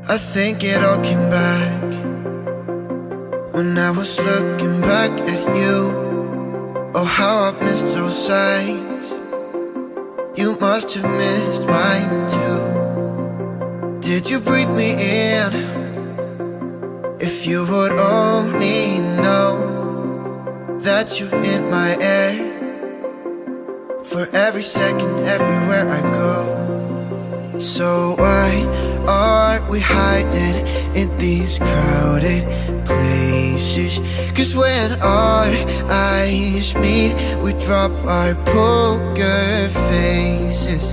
I think it all came back when I was looking back at you. Oh, how I've missed those sights. You must have missed mine too. Did you breathe me in? If you would only know that you're in my air, for every second, everywhere I go. So why are we hiding in these crowded places? 'Cause when our eyes meet, we drop our poker faces.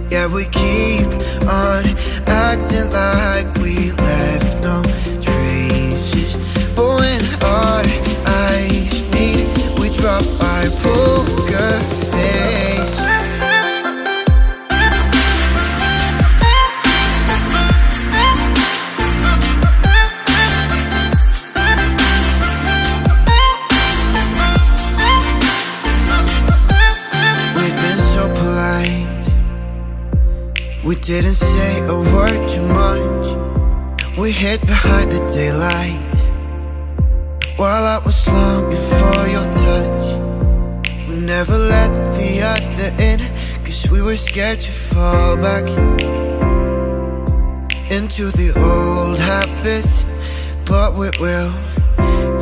Yeah, we keep on acting like we left no traces. But when our eyes meet, we drop our poker faces. We didn't say a word too much. We hid behind the daylight while I was longing for your touch. We never let the other in, 'cause we were scared to fall back into the old habits. But we will,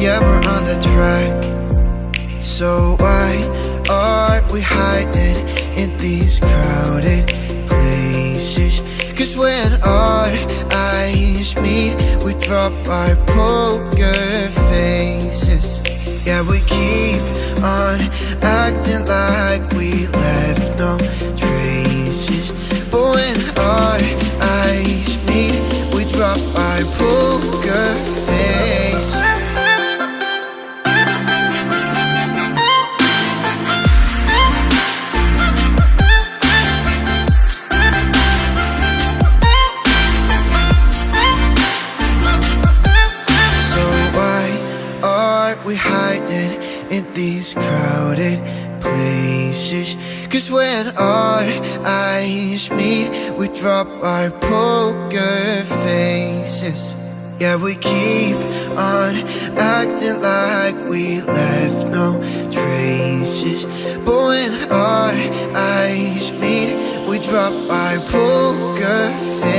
yeah, we're on the track. So why are we hiding in these crowded places? 'Cause when our eyes meet, we drop our poker faces. Yeah, we keep on acting like we left no traces. But when our eyes meet, we drop our poker faces. We hiding in these crowded places. 'Cause when our eyes meet, we drop our poker faces. Yeah, we keep on acting like we left no traces. But when our eyes meet, we drop our poker faces.